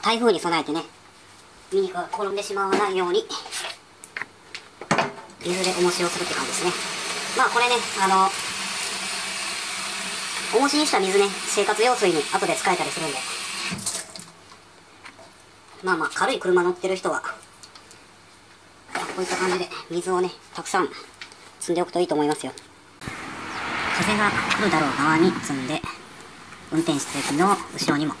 台風に備えてね、ミニカーが転んでしまわないように水で重しをするって感じですね。まあこれね、重しにした水ね、生活用水に後で使えたりするんで、まあ軽い車乗ってる人はこういった感じで水をねたくさん積んでおくといいと思いますよ。風が来るだろう側に積んで、運転席の後ろにも